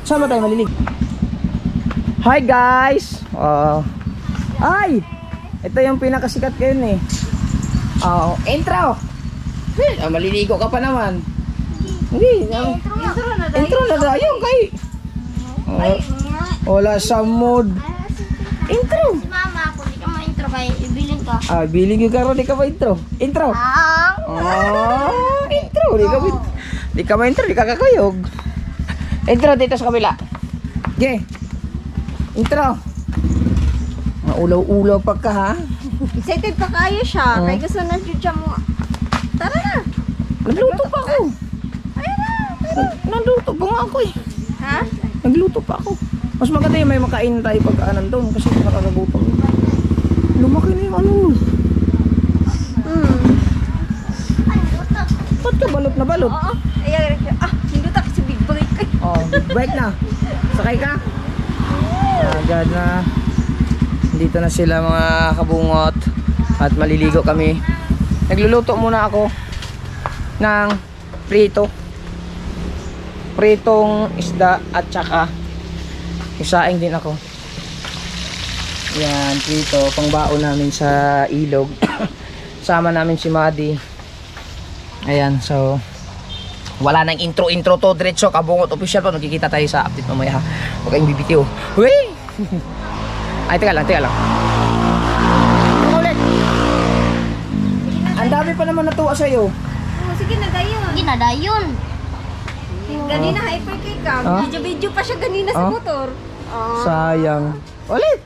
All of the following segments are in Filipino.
Saan ba tayo malilig? Hi guys! Ay! Ito yung pinakasikat ko yun eh. Intro! Maliligo ka pa naman. Hindi. Intro na tayo kay. Wala sa mood. Intro! Mama, kung di ka ma-intro kay ibilin ka. Biling yung karo, di ka ba intro? Intro! Intro! Di ka ma-intro, di ka kakayog. Intro dito sa kabila. Okay. Intro. Maulaw-ulaw pa ka ha. Excited pa kayo siya. Kaya gusto na siya mo. Tara na. Nagluto pa ako. Nagluto pa nga ako eh. Ha? Nagluto pa ako. Mas maganda yung may makain tayo pag-aanan doon kasi nakakagutom. Lumaki na yung ano. Ba't ka balot na balot? Oo. Ayan. Hindi ta kasi big bike. Big bike na. Sakay ka? Agad na. Dito na sila mga kabungot. At maliligo kami. Nagluluto muna ako ng prito. Pritong isda at saka isaing din ako. Yan, prito. Pangbaon namin sa ilog. Sama namin si Madi. Ayan, so wala nang intro to, diretso kabungot official po. Magkikita tayo sa update mamaya ha. Huwag kayong bibitiw. Huy! Ay, teka lang. Ulit. Ang dami pa naman natuwa sa'yo. Sige na dayon. Sige na dayon. Ganina hypercake ka. Video pa siya ganina sa motor. Sayang. Ulit.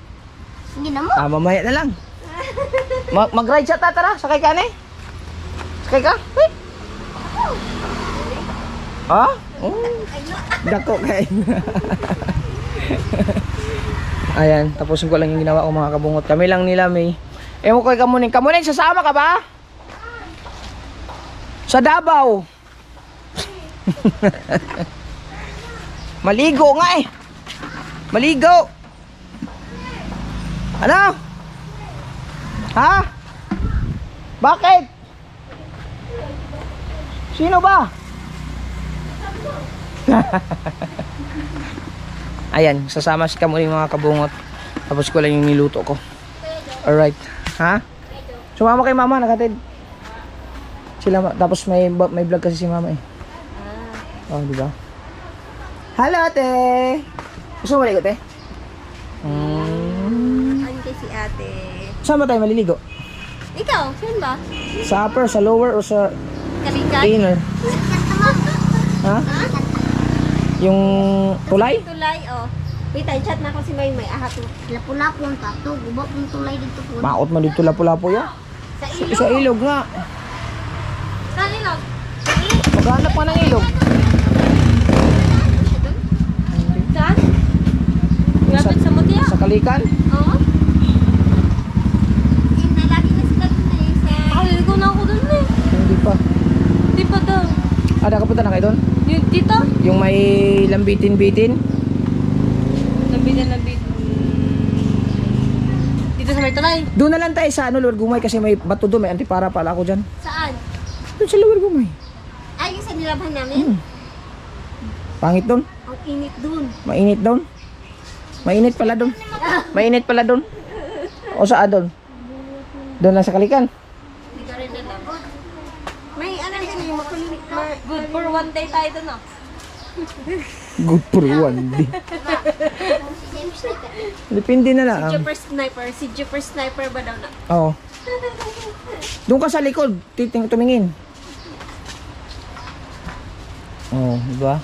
Sige na mo. Mamaya na lang. Mag-ride siya tara. Sakay ka na eh. Sakay ka? Huy! Dako kayo. Ayan, tapusin ko lang yung ginawa ko mga kabungot. Kami lang nila may. Ewan ko kay Kamuning. Kamuning, sasama ka ba? Sa Davao. Maligo nga eh. Maligo. Ano? Ha? Bakit? Sino ba? Ayan, sasama si Kamuning mga kabungot. Tapos ko lang yung niluto ko. Alright. Ha? Sumama kay mama, nakatid. Sila, tapos may vlog kasi si mama eh. Di ba? Hello, ate! Gusto mo maligo, te? Ano si ate? Saan ba tayo maliligo? Ikaw, saan ba? Sa upper, sa lower, o sa Kalikan? inner? Ha? Yung tulay? Tulay, Wait, chat na ako si May ahat. Lapu-lapu ang tato. Gubak yung tulay dito po. Maot mo dito lapu-lapu ya. Sa ilog? Sa ilog nga. Sa ilog? Maghanap ka ng ilog. Saan? Lapit sa Mutia? Sa Kalikan? Oo. Lagi na sila dun eh. Nakaligo na ako dun eh. Hindi pa. Di pa daw. Nakapunta na kayo doon? Yung dito? Yung may lambitin-bitin? Lambit. Dito sa may tulay? Doon na lang tayo sa Luwar Gumay kasi may bato doon. May antipara pala ako dyan. Saan? Doon sa Luwar Gumay. Ay, yung sa nilabhan namin? Pangit doon. Ang init dun. Mainit doon. Mainit pala doon. Mainit pala doon. O saan doon? Doon lang sa Kalikan. Hindi ka rin nalabot. May ano din yung makulimit. Good for one day tayo dun Good for one day. Depende na lang. Si Jupper Sniper ba daw na? Oo. Doon ka sa likod, tumingin. Oh, diba?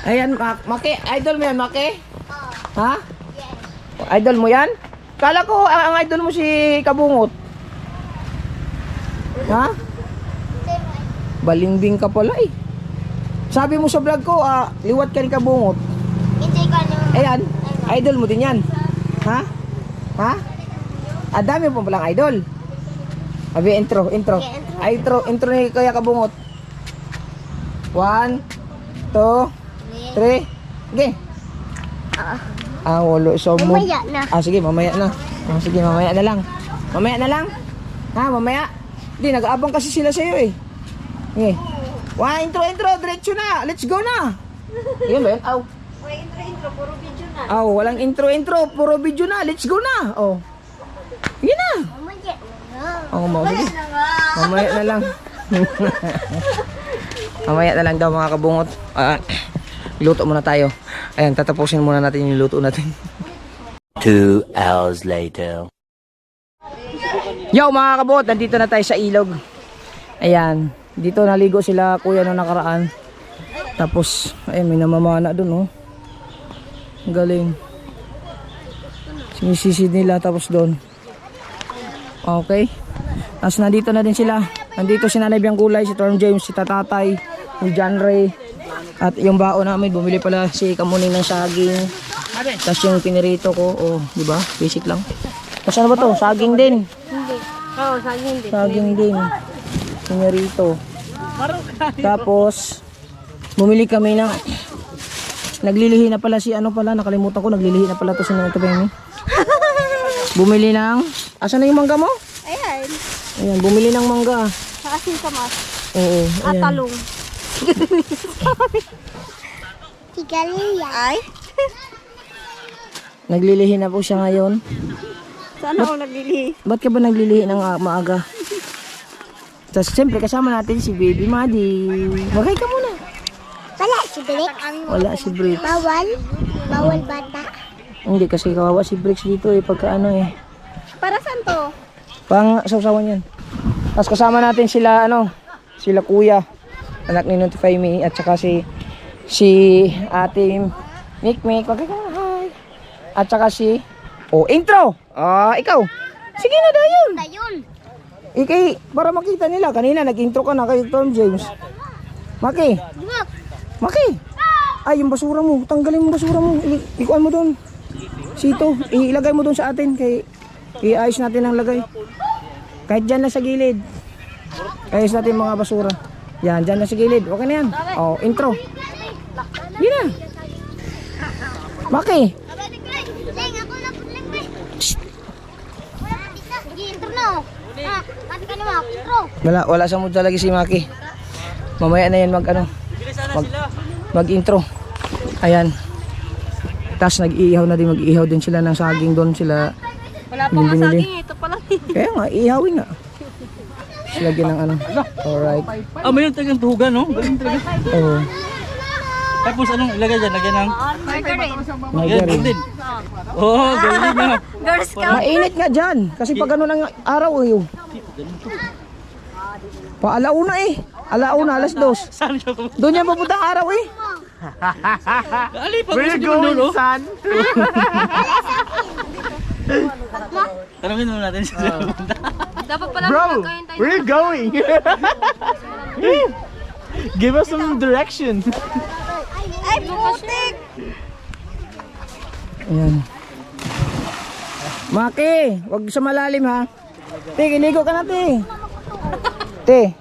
Ayan, Maki, idol mo yan, Maki? Ha? Idol mo yan? Kala ko ang idol mo si Kabungot. Ha? Balingbing ka pala eh. Sabi mo sa vlog ko, liwat ka ni Kabungot. Hindi ka nyo. Ayan, idol mo din yan. Ha? Ha? Dami mo palang idol. Abi, intro. Intro ni Kuya Kabungot. 1, 2, 3. Okay. Walo. So, Mamaya na. sige, mamaya na. Sige, mamaya na lang. Mamaya na lang. Ha, mamaya. Hindi, nag-aabang kasi sila sa'yo eh. Okay. Intro. Diretso na. Let's go na. Yun ba yun? intro, puro video na. Oh, walang intro, puro video na. Let's go na. Oh. Yun na. Oh, sige. Mamaya na lang. Mamaya na lang daw mga kabungot. Luto muna tayo. Ayan, tatapusin muna natin yung luto natin. 2 hours later. Yo mga kabungot, nandito na tayo sa ilog. Ayan, dito naligo sila kuya nung nakaraan. Tapos, ayun, may namamana dun, oh. Ang galing. Sinisisid nila, tapos doon. Okay. Tapos nandito na din sila. Nandito si Nanay Biang Kulay, si Torm James, si Tatatay, si John Ray. At yung baon namin, bumili pala si Kamuning ng saging. Tapos yung pinirito ko, oh, di ba? Basic lang. Tapos ano ba to? Saging din. Hindi. Oo, saging din. Saging din. Pinirito. Tapos, bumili kami ng... Naglilihi na pala si ano pala, nakalimutan ko, naglilihi na pala to si Nanay Tubemi. Bumili ng... Asan na yung mangga mo? Ayan. Ayan, bumili ng mangga. Sa asin kamas. Oo, At ayan. talong. Tigalia. Ay? Naglilihi na po siya ngayon. Saan ako naglili? Ba't ka ba naglilihi ng maaga? Tapos siyempre kasama natin si Baby Madi. Magay ka muna. Wala si Brix. Wala si Brix. Bawal? Bawal bata. Hindi kasi kawawa si Brix dito eh, pagka ano eh. Para saan to? Pang sausawan yan. Tapos kasama natin sila ano, sila kuya, anak ni Notify Me, at saka si ate Mikmik, wag ka hi. At saka si intro. Ikaw. Sige na dayon. Dayon. Ikay para makita nila kanina nag-intro ka na kay Tom James. Maki. Maki. Ay, yung basura mo, tanggalin mo basura mo. Ikuan mo doon. Sito, ilagay mo doon sa atin kay iayos natin ang lagay. Kahit dyan na sa gilid. Ayos natin mga basura. Yan, dyan na sa gilid. Okay na yan. Oh, intro. Yun na. Maki. Wala sa mood talaga si Maki. Mamaya na yan mag-intro. Ayan. Tapos mag-iihaw din sila ng saging doon sila. Wala pa nga saging, ito pala. Kaya nga, iihawin nga. Lagyan ng ano. Alright. Mayroon tagang tuhugan, no? Galing talaga. Oo. Tapos anong ilagay dyan? Lagyan ng... Margarine. Margarine. din. Oh, galing na. Girl Scout. Mainit nga dyan. Kasi pag ano ng araw eh. Alauna eh. Alauna, alas 2. Saan siya ko? Doon yan papunta ang araw eh. Ali, pag gusto nyo dulo. Tanungin mo natin siya. Dapat pala Bro, where are you going? Give us some direction. Ay, putik! Ayan. Maki, wag sa malalim ha. Te, iligo ka na te. Te.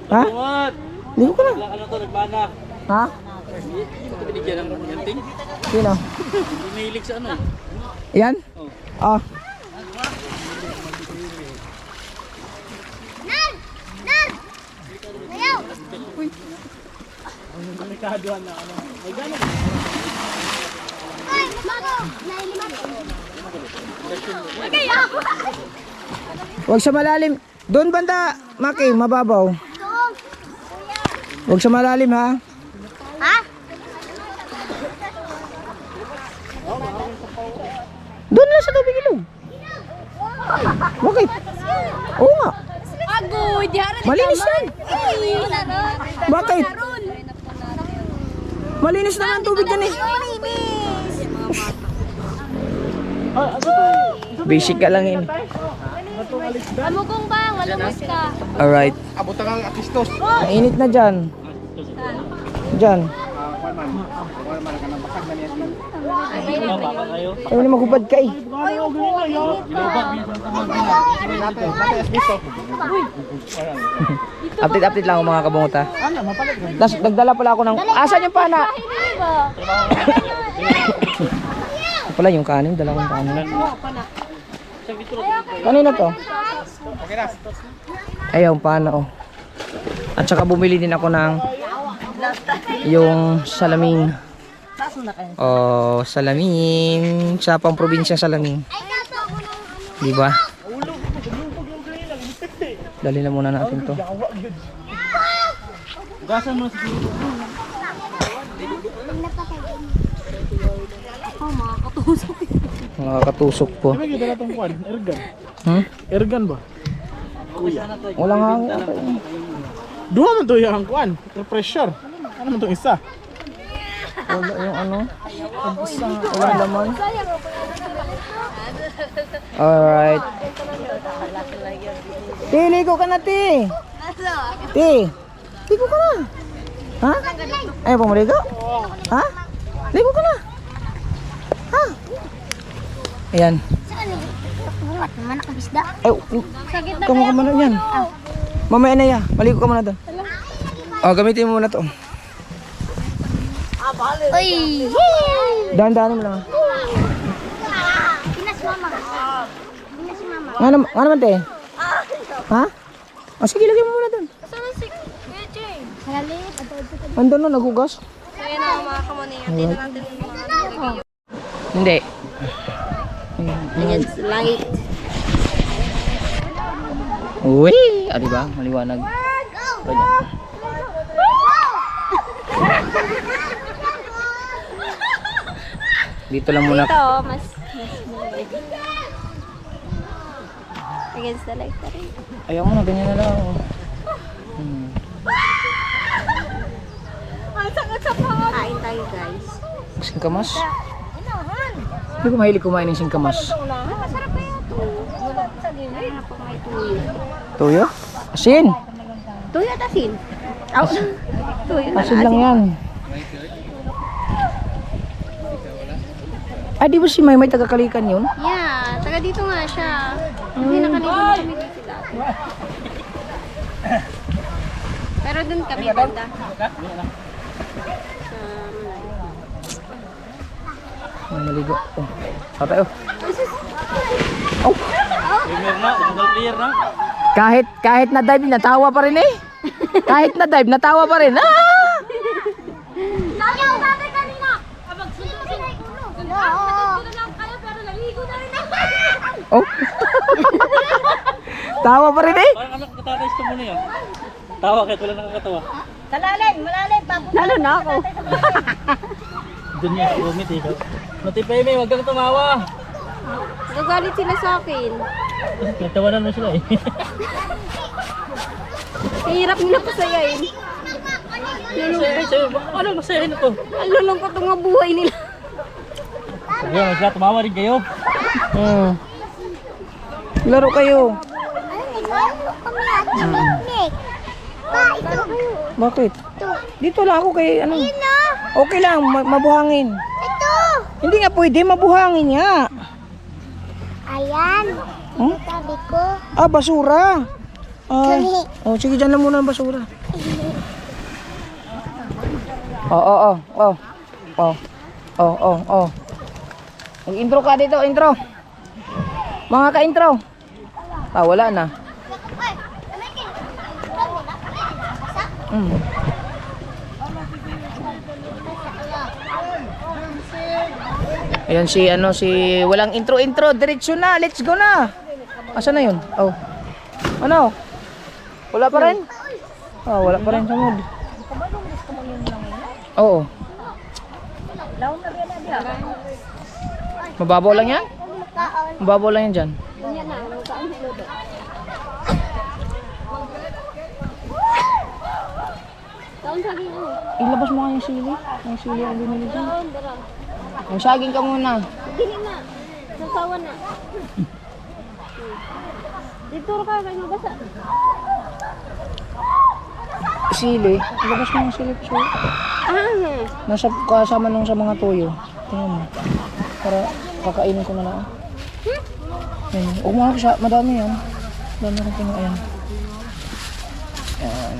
Ha? What? Ligo ka na. Wala ka na to, nagmana. Ha? Hindi ko binigyan ng yanting. Sino? Hindi mahilig sa ano eh. Yan? Ah. Nan! Nan! Ayaw! Ay, mago! Nailiman! Kaya! Wag sa malalim. Doon banda, Maki, mababaw. Wag sa malalim ha. Ha? Doon lang sa tubig ilog. Bakit? Oo nga. Agoy! Diara Malinis yan. Bakit? Malinis naman ang tubig yan eh. Basic ka lang yun. Amugong bang, malumos ka. Alright. Abot ang atistos. Mainit na dyan. Dyan. Baba kayo. Ayaw na maghubad ka eh. Update lang ako mga kabungot ha. Tapos nagdala pala ako ng... Asan yung pana? Pala yung kanin, dala kong kanin. Kanina to? Ayaw, pana oh. At saka bumili din ako ng yung salamin. Oh, Salaming. Sa pang probinsya Salaming. Di ba? Dali na muna natin to. Gasan mo sa Nakakatusok po. May kita na itong kuwan, Ergan. Hmm? Ergan ba? Walang hangin. Duha man to yung kuwan, pressure. Ano man itong isa? Wala yung ano. Wala laman. Alright. Ti, ligo ka na, Ti. Ti, ligo ka na. Ha? Ayaw pa maligo? Ha? Ligo ka na. Ha? Ayan. Mana ka bisda? Ay, kamu ka muna yan. Mamaya na ya. Maligo ka muna doon. Oh, gamitin mo muna to. Uy! Dahan-dahan mo lang. Pinas mama. Pinas mama. Nga naman, Te? Ha? Oh, sige, lagyan mo muna doon. Saan si Kuya Halit. Andun na, naghugas. Kaya na mga kamuni. Tingnan natin yung mga Hindi. Ayan, langit. Uy! Ah, diba? Maliwanag. Ganyan. Dito lang muna. Ito, mas against the light rin. Ayaw mo na, ganyan na lang. Kain tayo, guys. Singkamas? Hindi ko mahilig kumain ng singkamas. Masarap pa yun. Masarap pa may tuyo. Tuyo? Asin! Tuyo at asin. Tuyo at Asin lang yan. Ay, di ba si Maymay taga-Kalikan yun? Yeah, taga dito nga siya. Hindi nakalimutan kami dito dati. Pero dun kami banda. May maligo. Oh. Tara tayo. Oh. Premier na, clear na. Kahit na dive, natawa pa rin eh. Kahit na dive, natawa pa rin. Ah! Oh. Tawa pa rin eh. Parang anak ko tatay mo na yan. Tawa kahit wala nakakatawa. Lalo na ako. Doon niya gumit eh. Natipay may, wag kang tumawa. Gagalit sila sa akin. Nagtawanan mo sila eh. Hirap nila pasayain. Ano masayahin ito? Ang lulungkot ang mga buhay nila. Ayun, sila tumawa rin kayo. Laro kayo. Bakit? Dito lang ako kay ano. Okay lang, mabuhangin. Ito! Hindi nga pwede, mabuhangin nga. Ayan. Hmm? Sabi ko. Ah, basura. Ay. Oh, sige, dyan lang muna ang basura. Oh. Mag-intro ka dito, intro. Mga ka-intro. Ah, wala na. Ayan si walang intro, diretso na, let's go na. Asa na yun? Oh. Ano? Wala pa rin? Oh, wala pa rin sa mood. Oo. Mababaw lang yan? Mababaw lang yan dyan. Ilabas mo nga yung sili. Yung sili ang binili dyan. Yung saging ka muna. Dili na. Nasawa na. Dito ka kayo mabasa. Sili. Ilabas mo yung sili. Nasa kasama nung sa mga toyo. Tingnan mo. Para kakainin ko na lang. Ayan. Huwag mo siya. Madami yan. Madami kong tingnan. Ayan. Ayan.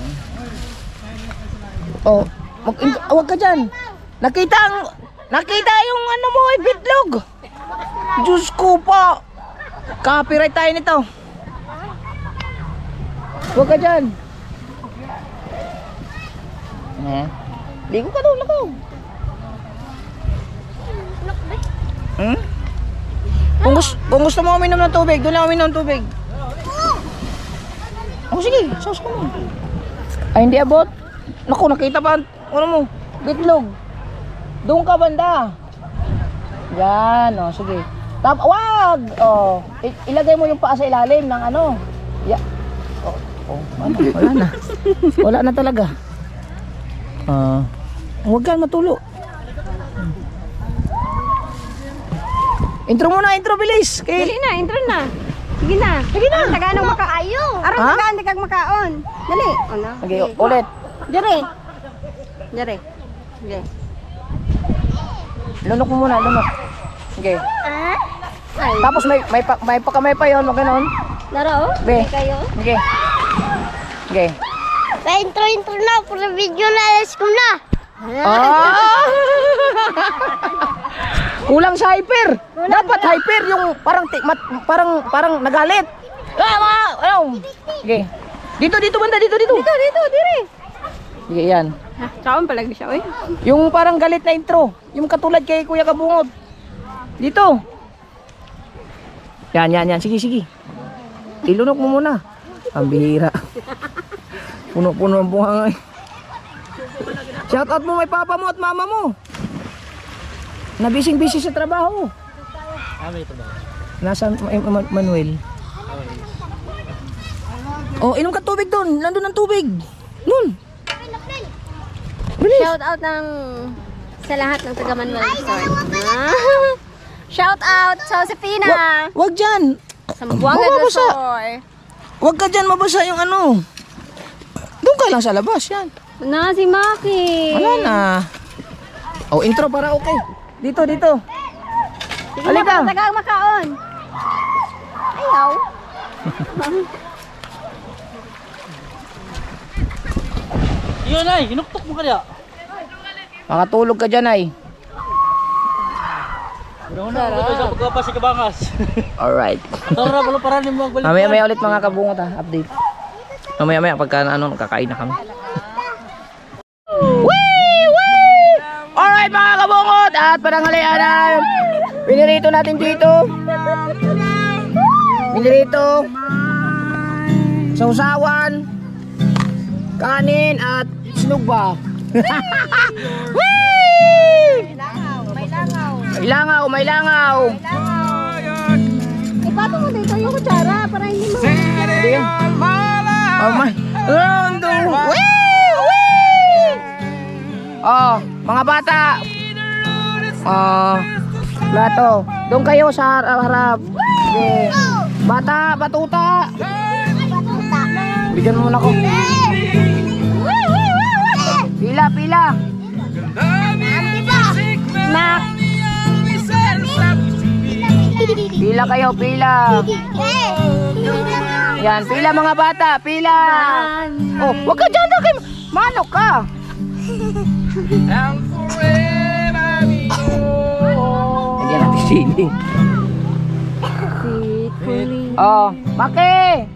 Oh. Huwag ka dyan. Nakita yung ano mo ay bitlog. Diyos ko po. Copyright tayo nito. Huwag ka dyan. Ligo ka doon, lakaw. Hmm? Kung gusto mo uminom ng tubig, doon lang uminom ng tubig. Oh, sige, sauce ka mo. Ay, hindi abot. Naku, nakita pa, ano mo, bitlog. Doon ka banda. Yan, oh, sige. Wag! Oh, ilagay mo yung paa sa ilalim ng ano. Ano, wala na. Wala na talaga. Huwag ka matulo. Intro muna, intro bilis. Dali na, intro na. Sige na. Sige na. Taganong makaayo. Aron Ha? tagaan di kag makaon. Dali. Ano? Okay, ulit. Dire. Dire. Sige. Lunok mo muna, lunok. Okay. Ay. Tapos may pakamay pa yun, wag ganon. Laro? Be. Kayo? Okay. Okay. Intro na. Puro video na. Let's go na. Ah! Kulang sa hyper. Dapat hyper yung parang nagalit. Ano? Okay. Dito banda, dito. Dito, dire. Okay, yan. Kaon palagi siya, oy. Yung parang galit na intro. Yung katulad kay Kuya Kabungod. Dito. Yan. Sige. Ilunok mo muna. Ang bihira. Puno-puno ang buhangay. Shoutout mo may papa mo at mama mo. Nabising-busy sa trabaho. May ito ba? Nasa Manuel. Oh, inom ka tubig doon. Nandun ang tubig. Nun. Bilis. Shout out sa lahat ng taga Manuel Resort. Shout out sa Josefina. Wag dyan. Sa Buanga Mababasa. Resort. Wag ka dyan mabasa yung ano. Doon ka lang sa labas yan. Na si Maki. Wala na. Oh, intro para okay. Dito. Sige Halika. na, tagang makaon. Ayaw. Yun ay, hinuktok mo kaya. Makatulog ka dyan ay. Una ito sa pagkapas si Kabangas. Alright. Tara, wala paranin mo ang balik. Mamaya ulit mga kabungot ha. Update. Mamaya pagka kakain na kami. Alright mga kabungot. At pananghalian na. Pinirito natin dito. Pinirito. Sausawan. Kanin at sinugba. May langaw. Ipato mo dito yung kutsara para hindi mo. Hindi yan. Oh my. Oh, mga bata. Plato. Doon kayo sa harap. Okay. Bata, batuta. Bigyan mo muna ko. Pila. Nak. Pila kayo, pila. Yan, pila mga bata, pila. Oh, wag ka dyan, kay manok ka. Lagyan natin sili. Oh, Maki.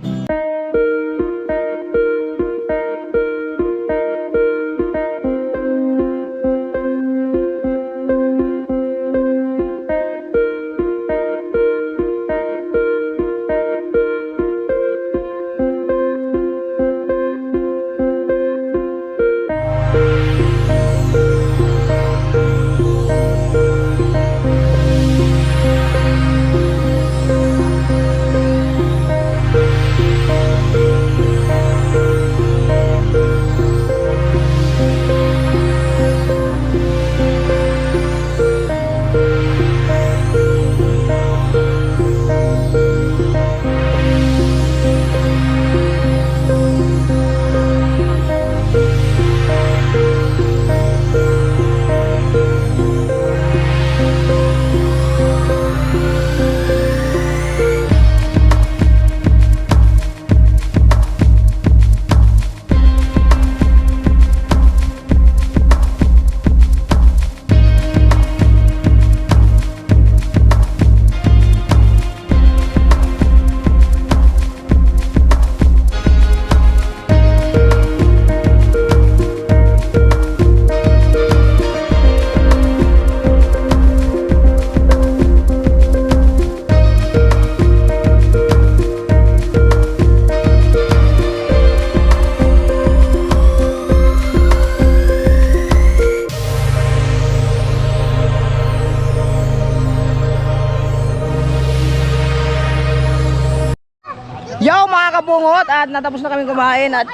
kabungot at natapos na kami kumain at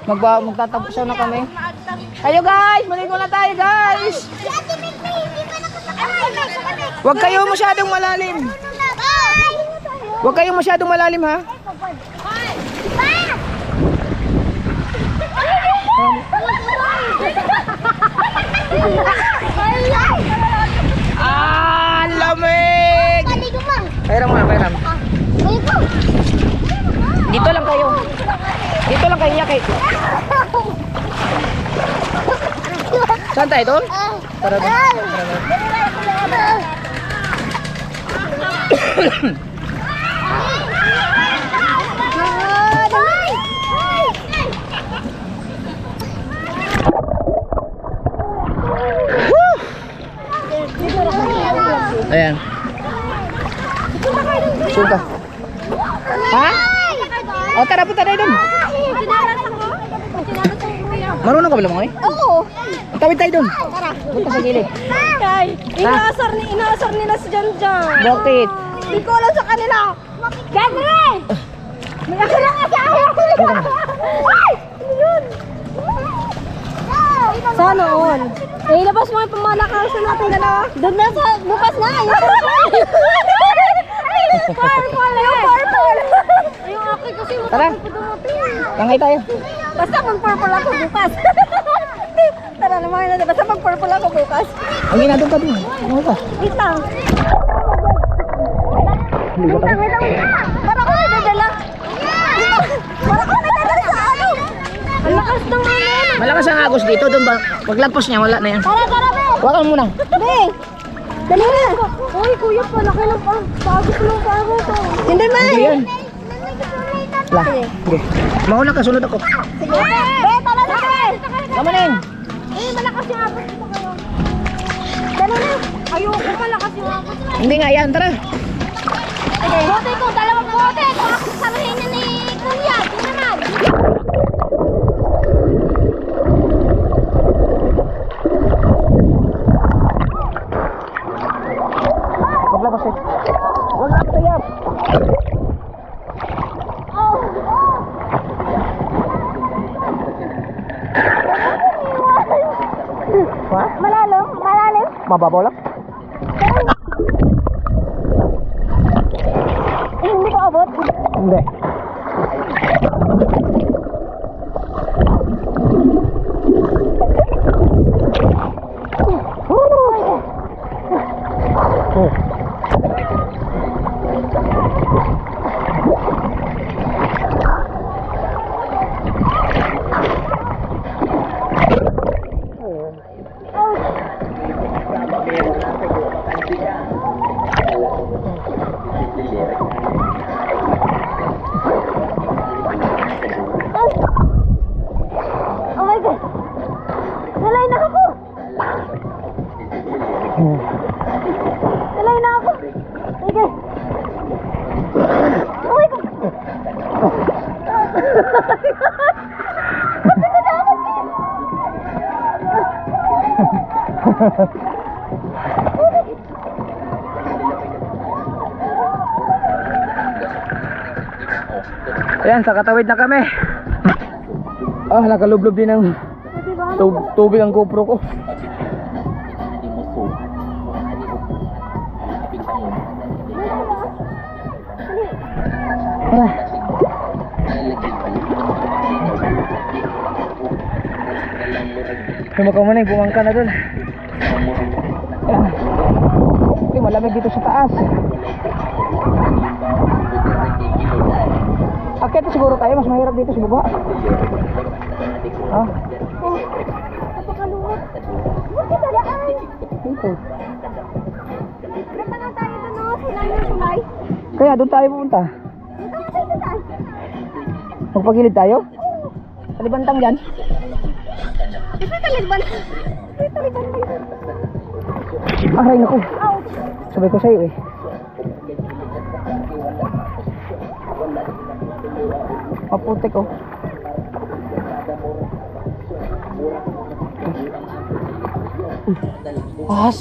magtatapos na kami. Kayo guys, maligo na tayo guys. Huwag kayo masyadong malalim. Huwag kayong masyadong malalim ha. Ah, lamig! Pairam mo na, pairam. Dito lang kayo. Dito lang kayo, Yaki. Saan tayo doon? Tara doon. Ayan. Suka. Ha? O tara, punta tayo doon. Marunong ka ba lang, Oo. tawid tayo doon. Punta sa gilid. Kay, inaasar nila si Janjan. Bakit? Hindi ko alam sa kanila. Gagre! May akala ka sa ayaw. Ay! Ano yun? Sana all. Eh, ilabas mo yung pamanakasan natin dalawa. Doon na sa bukas na. Yung purple. Yung purple. Yung akin kasi Tara. Langay tayo. basta mag-purple ako bukas. Tara naman na. Basta mag-purple ako bukas. Ang ginadong ka doon. Ano ka? Wait lang. Ligo tayo. Wait lang. Para ko may dadala. Para ko may dadala sa ano. Ang lakas ng ano. Malakas ang agos dito. Doon ba? Paglagpas niya, wala na yan. Tara, be. Huwag mo muna. Be. Dali na. Uy, kuya, palaki ng pagod ng pagod ko. Hindi man. Hindi yan. Wala. Sige. Mauna ka, sunod ako. Sige. Be, tara na, be. Tama na yun. Eh, malakas yung abot dito kayo. Dali na. Ayoko malakas yung abot. Hindi nga yan, tara. Bote ko, dalawang bote. Kung ako saluhin na ni Kuya, di naman. Paglabas eh. Huwag na sayap. Ha? Malalim, malalim. Mababaw lang? Eh, hindi ko abot. Hindi. Oh. Oh my God. Nalay na ako. Nalay na ako. Sige. Oh my God. Ayan, sa katawid na kami. Ah, nakalublob din ng tubig ang GoPro ko. Tara. Sumaka mo na yung bumangka na dun. Ayan. Okay, malamig dito sa taas. Akit siguro tayo, mas mahirap dito sa baba. Ah, Napakaluwag. Bakit dadaan? dito. Nagtanga tayo doon, no? Sulay na sulay. Kaya doon tayo pupunta. Nagtanga tayo doon. Magpagilid tayo? Talibantang dyan. Ito taliban. Ito taliban. Aray naku. Ouch. Sabay ko sa'yo eh. Maputik oh. Pas.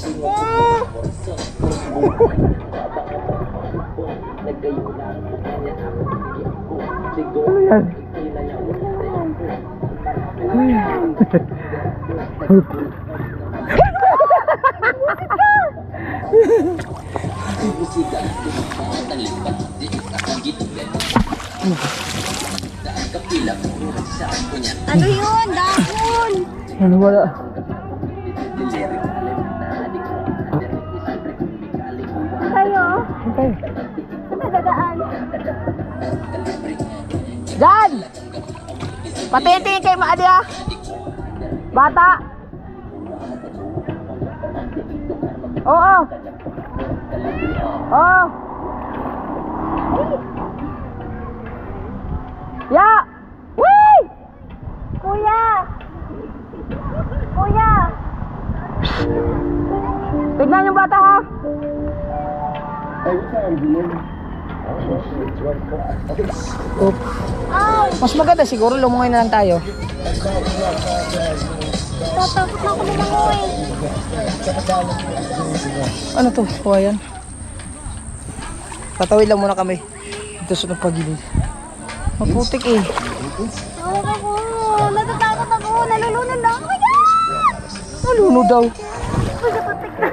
Ano yan? Ano yun? Dahon! Ano wala? Kayo? Okay. Ano dadaan? Jan! Patitingin kay Maadi ah! Bata! Oo! Oo! Ya! Wee! Kuya! Kuya! Tignan yung bata ha! Oop. Ay! Mas maganda siguro lumungoy na lang tayo. Tatakot na ako lumangoy. Ano to? Huwayan. Tatawid lang muna kami. Dito sa pagilid. Maputik eh. Tawag ako. Natatakot ako. Nalulunod lang. Oh my God! Naluno daw. Putik na.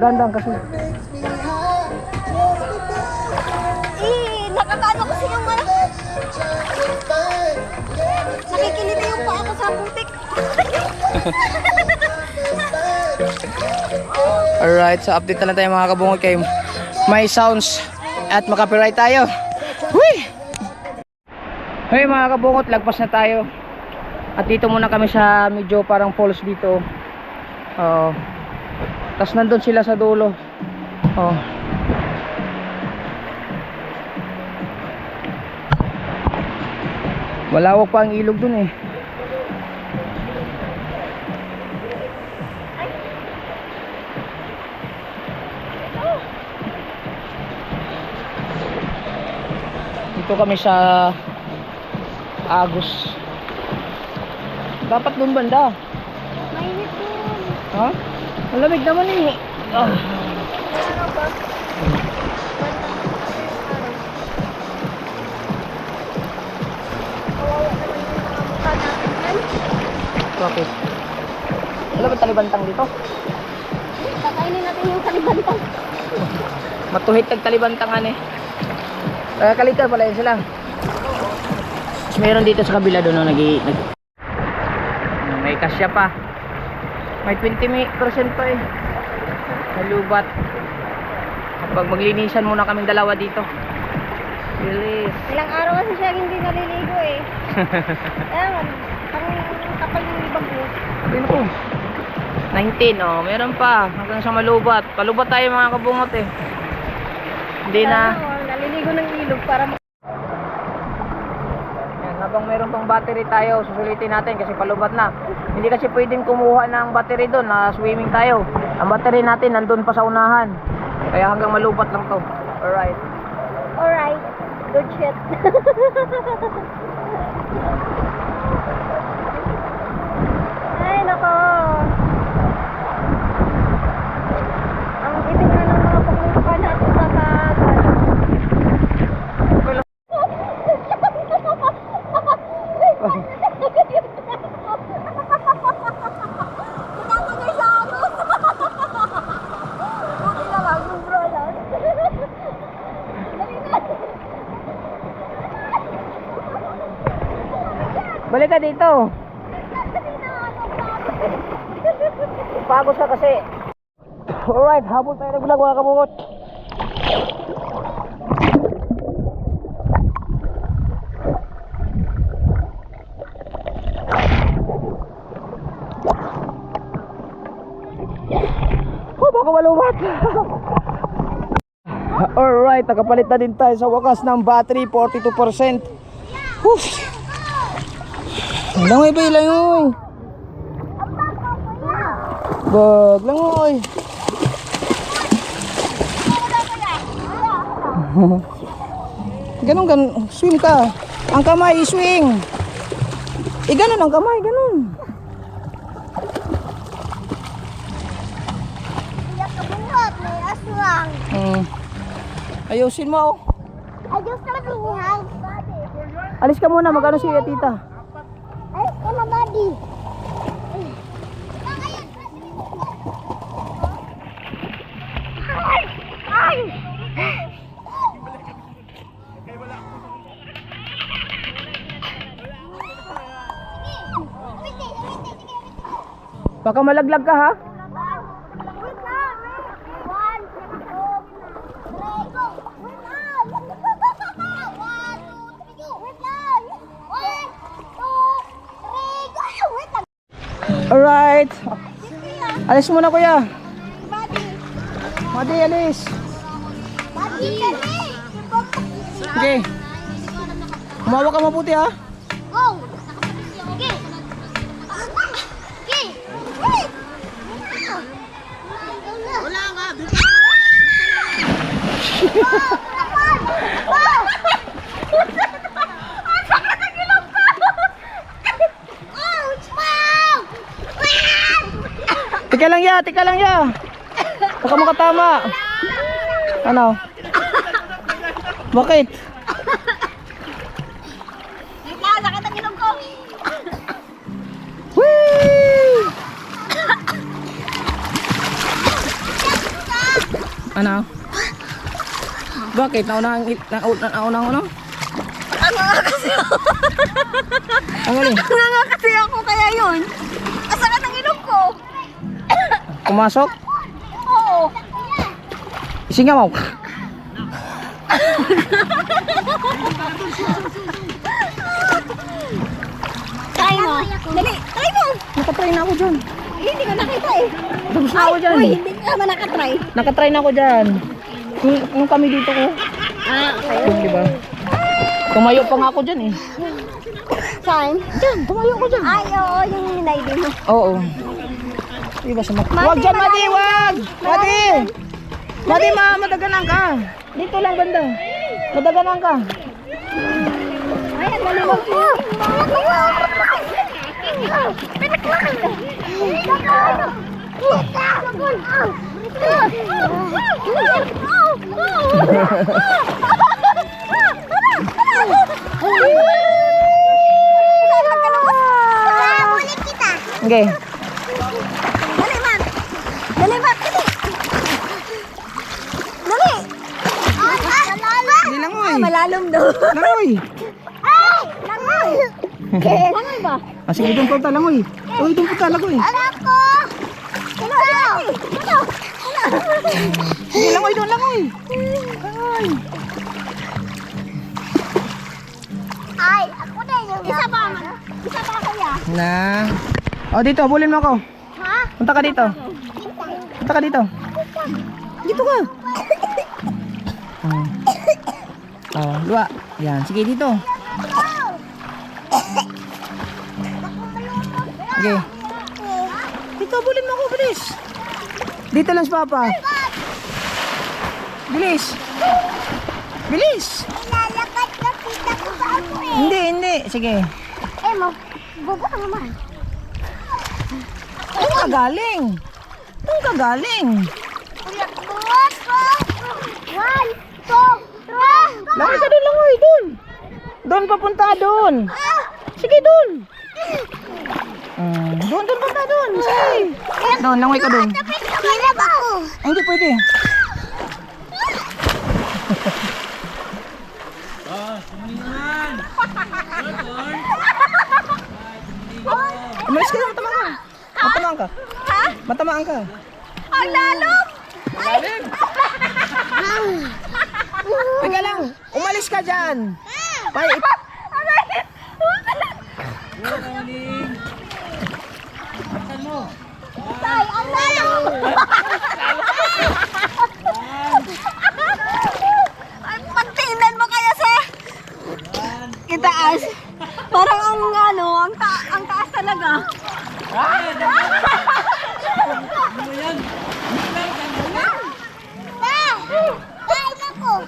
Gandang kasi. Nakakaano kasi yung ano. Nakikiliti yung paa ko sa putik. Alright, so update na lang tayo mga kabungod kay may sounds at makapiright tayo. Hui! Hey mga kabungod, lagpas na tayo. At dito muna kami sa medyo parang falls dito. Tapos nandun sila sa dulo. Malawak pa ang ilog dun eh. Dito kami sa Agus. Dapat dun banda. Mainit yun. Ha? Malamig naman eh. Ano ba? Kawawa naman yung mga mukha natin yan. Bakit? Wala ba talibantang dito? Kakainin natin yung kalibantang. Matuhit ang talibantangan eh. Kalita pala yun sila. Tapos meron dito sa kabila doon may kasya pa. May 20% pa eh. Nalubat. Kapag maglinisan muna kaming dalawa dito. Bilis. Ilang araw kasi siya hindi naliligo eh. Ayan, parang kapal ng libag mo. Ano po? 19 oh, meron pa hanggang sa malubat. Palubat tayo mga kabungot eh. Hindi na. Naliligo ng ilog para Yan, habang meron pang battery tayo, susulitin natin kasi palubat na. Hindi kasi pwedeng kumuha ng battery doon na swimming tayo. Ang battery natin nandun pa sa unahan. Kaya hanggang malubat lang to. Alright. Alright, good shit. Ay, nako. Ang ibig na ng mga pagmumukha natin sa kagat. Balik ka dito. Pagod ka kasi. Alright, habol tayo ng vlog mga kabungot. Baka malubat. Alright, nakapalit na din tayo sa wakas ng battery, 42%. Whew. Langoy ba yung langoy? Bag, langoy. Ganun, swim ka. Ang kamay, swing. Ganun ang kamay, ganun. Iyak ka bungot, may aswang. Ayusin mo. Ayos na buhay. Alis ka muna, magano si tita. Ay, ano buddy? Baka malaglag ka ha. Alright. Alis muna kuya. Madi, alis. Okay. Umawa ka mabuti ha. Go! Okay. Okay. Wait. Wala nga. Tika lang ya. Baka makatama. Ano? Bakit? Sakit ang ilong ko. Whee! Ano? Bakit? Naunang ano? Ang galing. Nga kasi ako kaya yun. Sakit ang ilong ko. Pumasok? Oo. Isingaw mo. Try mo. Dali, try mo. Nakatry na ako dyan. Hindi ko nakita eh. Tapos na ako dyan. Uy, hindi ka naman nakatry. Nakatry na ako dyan. Nung kami dito ko. Okay. Yun, diba? Tumayo pa nga ako dyan eh. Saan? Dyan, tumayo ako dyan. Ay, oo, yung ninaydi mo. Oo. Diba sa mat... Mati, Wag dyan, Mati! malalim. Wag! Mati! Mati, madaganan ka. Dito lang banda. Madaganan ka. Ay, ang galing mo. Okay. Dali, Mat. Dali, Mat. Dali. Hindi lang oy. Malalim daw. Langoy. Ay! Langoy! Langoy ba? Ah, sige, doon punta langoy. Uy, doon punta langoy. Anak ko! Sino? Sino? Sige, langoy doon, langoy. Ay, ako na yung isa pa man. Isa pa kaya. Na. Oh, dito, bulin mo ako. Ha? Punta ka dito. Punta ka dito. Dito ka. Oh, luwa. Yan, sige dito. Okay. Dito, bulin mo ako, bilis. Dito lang si Papa. Bilis. Bilis. Lalakad ka kita ko sa ako eh. Hindi. Sige. Eh, bubo ka naman. Doon ka galing. Doon ka galing. One, two, three. Langoy ka doon, langoy. Doon. Doon papunta, doon. Sige, doon. Doon punta, doon. Sige. Doon, langoy ka doon. Hirap ako. Ay, hindi pwede. Umalis ka na, matamaan ka. Matamaan ka. Ha? Matamaan ka. Ang lalong. Teka lang, umalis ka dyan. May, Tay, ang lalong. Ay, pagtingnan mo kaya sa itaas. Parang ang ano, ang taas talaga.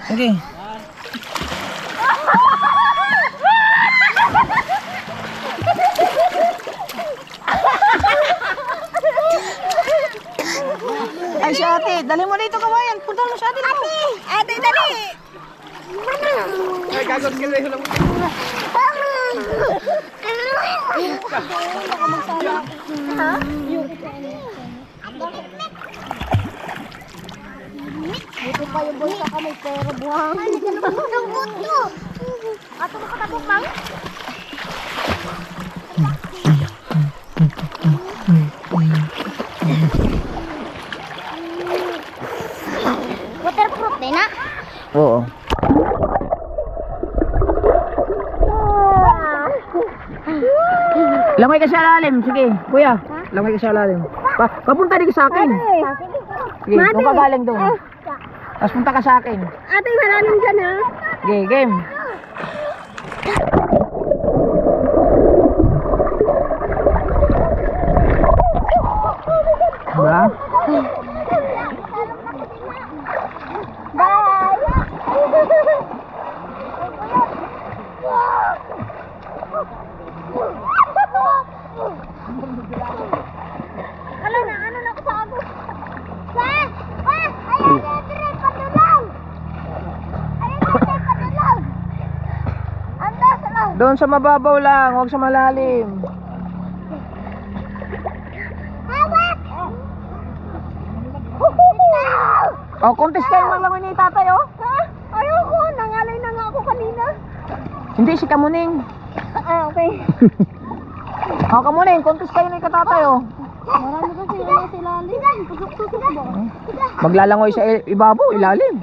okay. Ay, si ate, dali mo dito kawayan. Punta mo si ate. Ate, dali. Ay, gagawin ka na yung Buti pa yung bulsa ka may pera buhang. Ay, nagkalabot ng buto. Ato makatapok, Mang? Waterproof din na? Oo. Lamay ka sa lalim. Sige, kuya. Lamay ka sa lalim. Papunta din ka sa akin. Sige, kung ka galing doon. Tapos punta ka sa akin. Ate, malalim dyan ha? Sige, game. Diba? Ano na ako sa agos? Ayun na, dire, padulang! Ayun na, dire, padulang! Andas lang! Doon sa mababaw lang, huwag sa malalim. Hawak! O, contest kayo maglangoy ni tatay, oh. Ha? Ayoko, nangalay na nga ako kanina. Hindi, si Kamuning. Okay. O, Kamuning, contest kayo ni katatay, oh. Marami kasi ano sila. Tusok-tusok ba? Maglalangoy sa ibabaw, ilalim.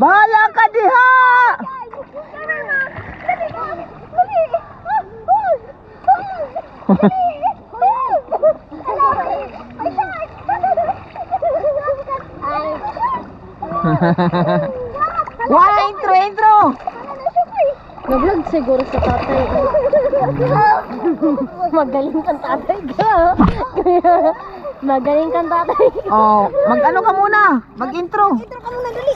Bahala ka diha! Wala, intro! Nag-vlog siguro sa tatay. Magaling kang tatay ka. Magaling kang tatay. Oh, mag-ano ka muna? Mag-intro. Intro ka muna, dali.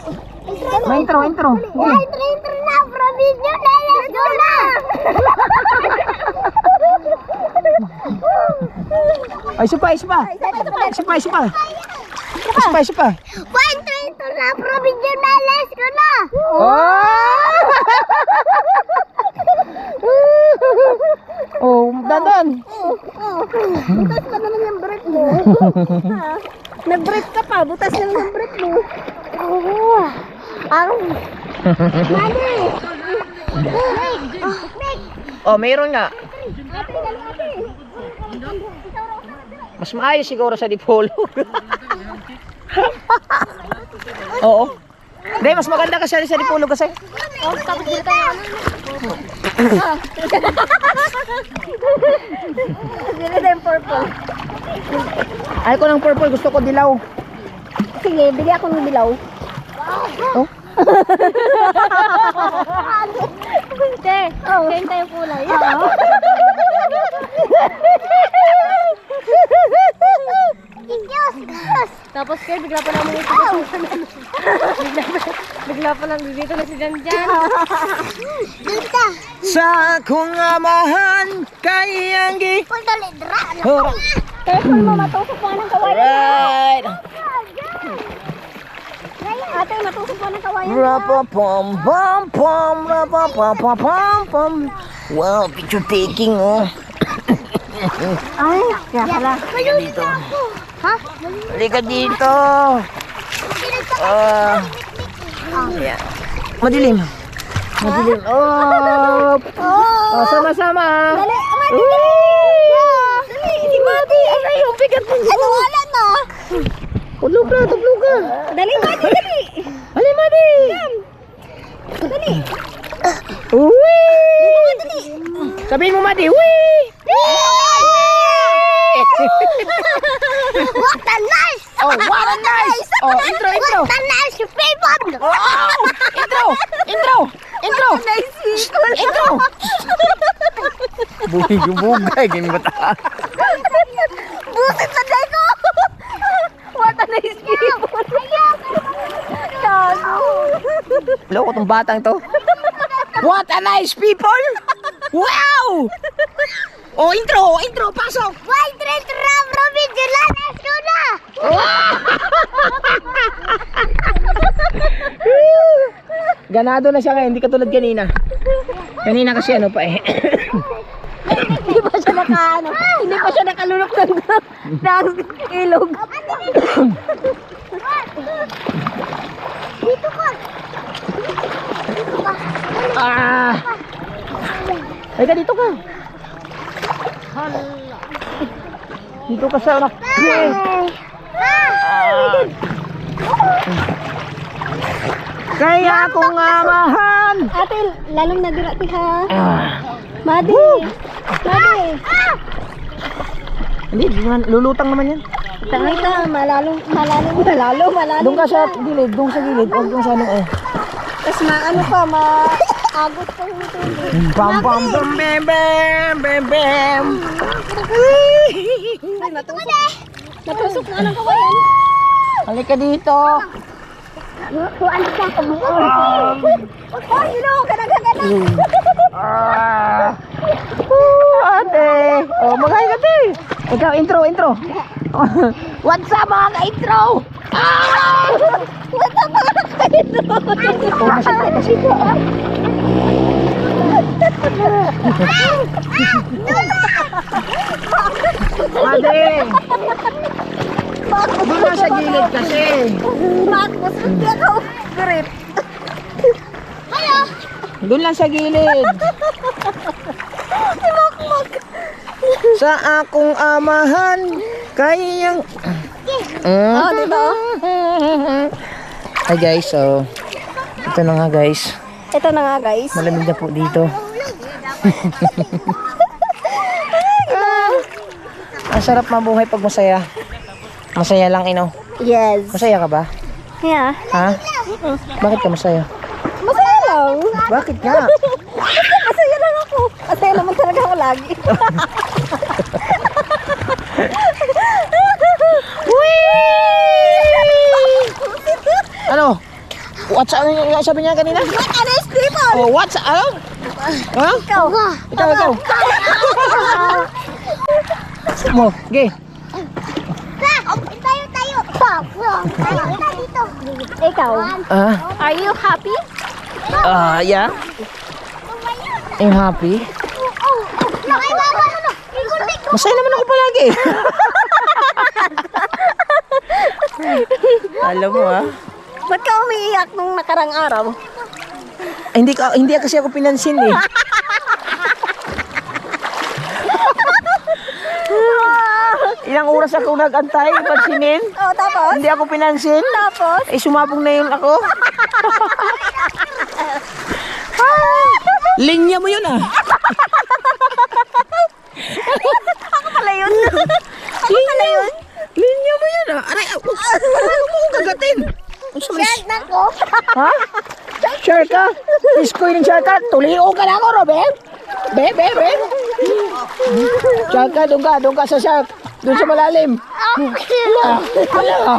Intro. Intro na. From video na. Let's go na. Ay, isa pa. Isa pa. Intro na. From video na. Let's go na. Oh, dandan. Butas pa naman yung break mo. Nag-break ka pa. Butas naman yung break mo. Mali! Oh, mayroon nga. Mas maayos siguro sa Dipolo. Oo. Hindi, mas maganda kasi sa Dipolo kasi. Oh, tapos dito tayo. Dili na yung purple. Ayaw ko ng purple, gusto ko dilaw. Sige, bili ako ng dilaw. Oh? Te, same tayong kulay. Tapos kayo, bigla pa naman ito. Bigla pa lang dito na si Janjan. Dito. Sa akong amahan, kayang gi... Dali, dra. Careful mo, matusok po ng kawayan. Right. Ate, matusok po ng kawayan. Rapapam. Wow, picture taking, oh. Ay, kaya pala. Dito. Ha? Halika dito. Yeah. Madilim. Oh, sama-sama. Dali, Amadi, dali. Dali, si Madi. Ay, yung bigat mo. Ano, wala na. Tublog ka. Dali, Madi, dali. Ali, Madi. Dali. Uwi. Dali. Sabihin mo, Madi. Uwi. What a nice. Oh, what a nice. Oh, intro. What a nice people. Wow. Intro. Bugay, ganyan ba ta? Busit na dahil ko. What a nice people. Gago. Loko tong batang to. What a nice people. Wow. Oh, intro, pasok. Why trade from Robin Julan? Let's go na. Ganado na siya ngayon, hindi katulad kanina. Kanina kasi ano pa eh. Hindi pa siya hindi pa siya nakalunok ng ilog. Dito ka. Ah! Ay ka dito ka. Dito ka sa anak. Kaya kung amahan. Ate, lalong nadirati ha. Ah. Madi. Madi. Hindi, lulutang naman yan. Tangay ka, malalim. Doon ka sa gilid, doon sa gilid. Huwag doon sa ano eh. Tapos maano pa, maagot pa yung tubig. Bam bam bam bam bam bam bam. Ay, natusok na ng kawayan. Halika dito. Ano ka? Oh, you know, ganang-ganang. Ah. Ate. Oh, mag-hi ka, ate. Ikaw, intro. What's up, mga ka-intro? Ah! What's up, mga ka-intro? Oh, masito. Ate. Doon na sa gilid kasi. Bakit? Hindi ako grip. Hello? Doon lang sa gilid. Sa akong amahan, kayang... Oh, dito. Hi guys, so... Ito na nga guys. Ito na nga, guys. Malamig na po dito. Ang sarap mabuhay pag masaya. Masaya lang, ino. Yes. Masaya ka ba? Yeah. Ha? Bakit ka masaya? Masaya lang. Bakit nga? Masaya lang ako. Masaya naman talaga ako lagi. Ano? What's ano yung sabi niya kanina? Ano is people? Oh, what's ano? Ha? Ikaw. Ikaw. Mo, okay. Tayo. Tayo dito. Ikaw. Are you happy? Yeah. I'm happy. Masaya naman ako palagi. Alam mo Ba't ka umiiyak nung nakarang araw? hindi kasi ako pinansin eh. Ilang oras ako nag-antay, pansinin. Oh, tapos? Hindi ako pinansin. Tapos? Eh, sumabong na yun ako. Linya mo yun ah. Ako pala yun. Ako pala yun. Linya mo yun ah. Aray, ano mo kagatin? Shed na ko. Ha? Sure ka? Iskoy ng sure ka? Tuliho ka na ako, Robert. Be. Sure ka, doon ka sa shark. Doon sa malalim. Hala.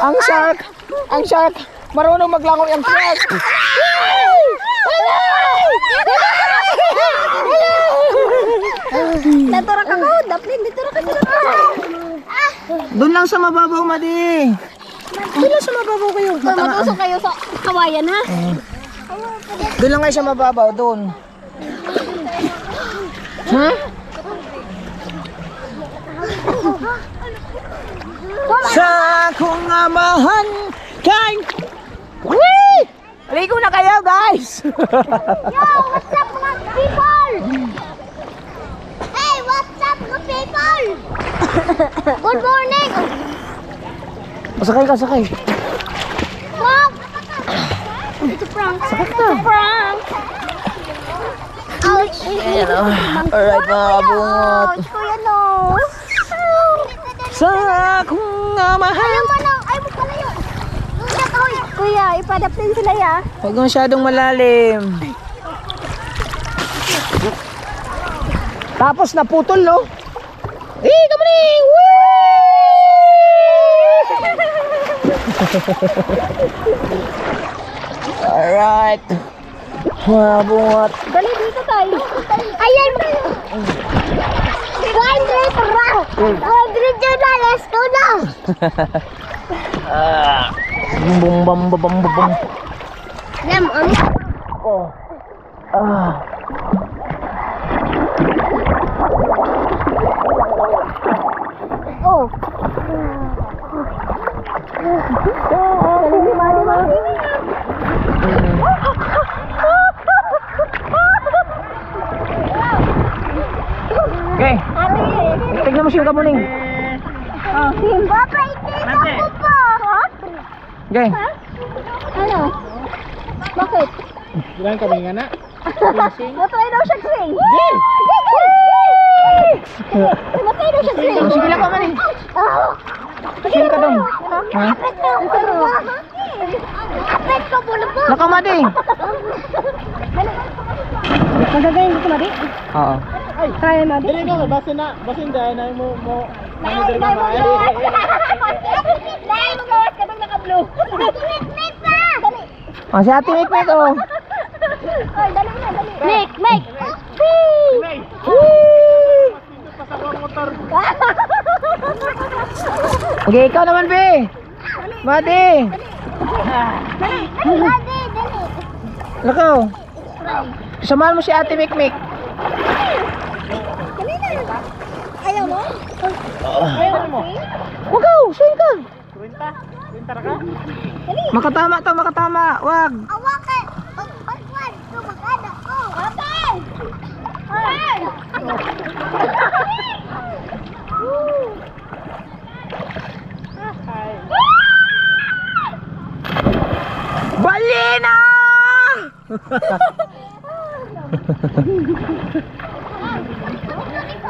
Ang shark. Marunong maglangoy ang shark. Naturak ako. Daplin, naturak ako. Doon lang sa mababaw, Madi. Doon lang sa mababaw kayo. Matusok kayo sa kawayan, ha? Doon lang kayo sa mababaw, doon. Ha? Sa akong amahan kay... Whee! Aligo na kayo, guys! Yo, what's up, mga people? Hey, what's up, mga people? Good morning. Sakay ka, sakay. Wow. It's a prank. Sakay ka. Prank. Ouch. Alright, mga kabungot. Ouch, kuya, no. Sa akong amahan. Ay, mo pala yun. Kuya, ipadaplin sila, ya. Huwag masyadong malalim. Tapos naputol, no? Kamaling! Alright. Mga bungot. Dali, dito tayo. Ayan. 200 ra. $100 na. Let's go na. Bum bum bum bum bum bum. Lem, Oh. Ah. oh. Galing ni Madi. Okay. Tignan mo siya kamuning. Simba, paikita ko pa. Okay. Ano? Bakit? Bilang kami nga na. Matry daw siya swing. Matry daw siya swing. Sige lang kamuning. Sige ka dong. Ha? Apet ko pula po. Nakamadi. Magagayin ko Madi? Oo. Kaya Madi? Dili ka, basin dahil na mo ano dili ka Dahil magawas ka bang naka-blue. Nik pa! Dali. Oh, si Ate Mikmik oh. Ay, dali na, dali. Nik! Okay, ikaw naman, Be. Madi. Dali. Lakaw. Samahan mo si Ate Mikmik. Dali na. Ayaw mo? Wagaw, swing ka. Kwenta ka? Makatama to, makatama. Wag. Awakan! Pagpagpag! Tumakada ko! Apan! Apan! Balina!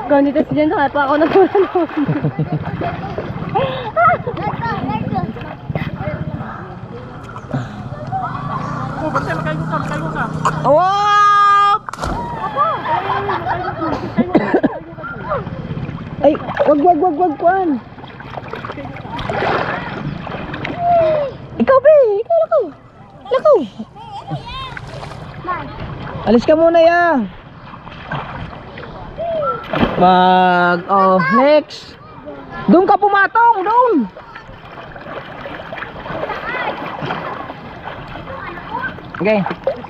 Ganito si Jen, kaya pa ako napunan. Oh, basta makaigo ka. Wop! Ay, wag, kuan. Ikaw, Be. Ikaw, lakaw. Alis ka muna, ya. Next. Doon ka pumatong, doon. Okay.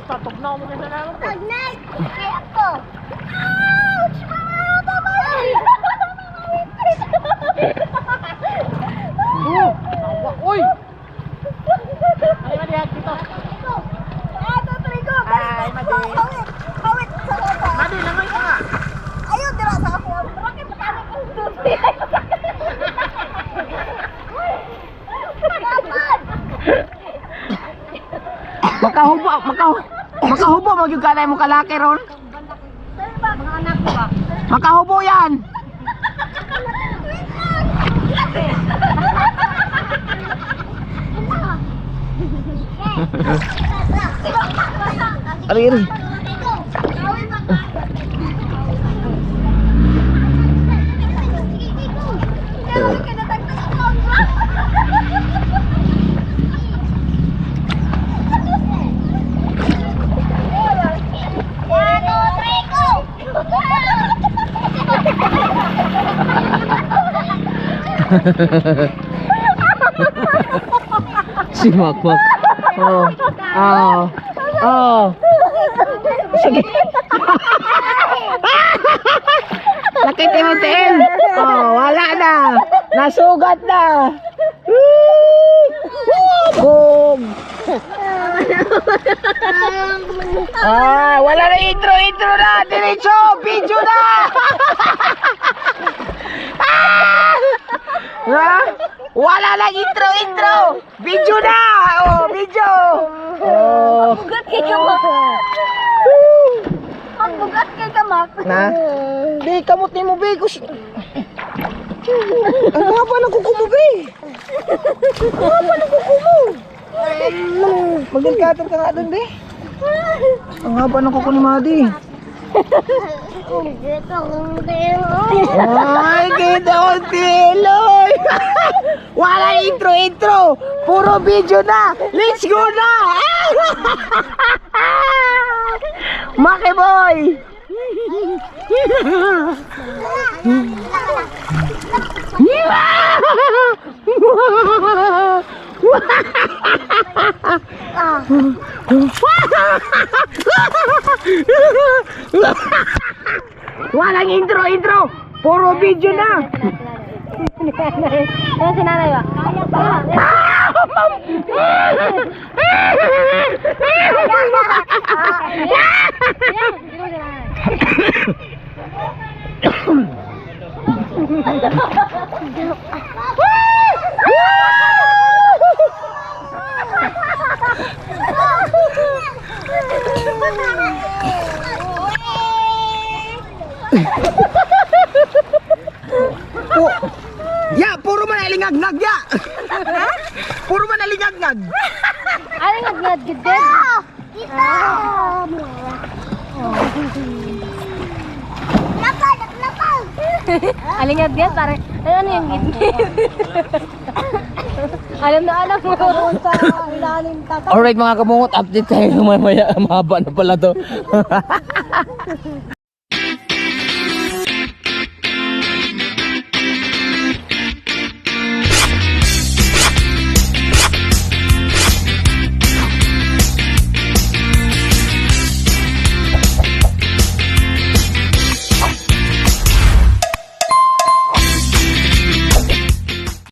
Tatugnaw mo kasi naman po. Pag-night! Kaya ko! Ouch! Mamay! Uy! Ay, Madi, dito. Ay, Madi. Kawit! Sa kota! Madi, langoy ka nga. Ayun, dira sa ako! Bakit kami kong tubig? Makahubo mo yung kanay mo kalaki ron. Mga anak ko ba? Makahubo yan. Ari. Si Makmak. Sige. Nakitimutin. Wala na. Nasugat na. Boom. Wala na intro na. Diretso, video na. Wala na intro. Video na. Video. Bugat kay kamak. Magbugat kay kamak. Na? Di, kamot ni mo, Be. Ang haba ng kuko mo, Be. Ang haba ng kuko mo. Magdilkatan ka nga dun, Be. Ang haba ng kuko ni Madi. Ay, kita ko tiloy. Wala intro. Puro video na. Let's go na. Maki boy. Walang intro. Puro video na. Yan si nanay ba? Ya, puro manalingag-ngag ya. Puro manalingag-ngag. Ano nga gad-gad? Kita! Lapad! Alingad yan, pare. Ano yung gid-gid? Alam mo. Sa ilalim Alright mga kabungot, update tayo mamaya. Mahaba na pala to.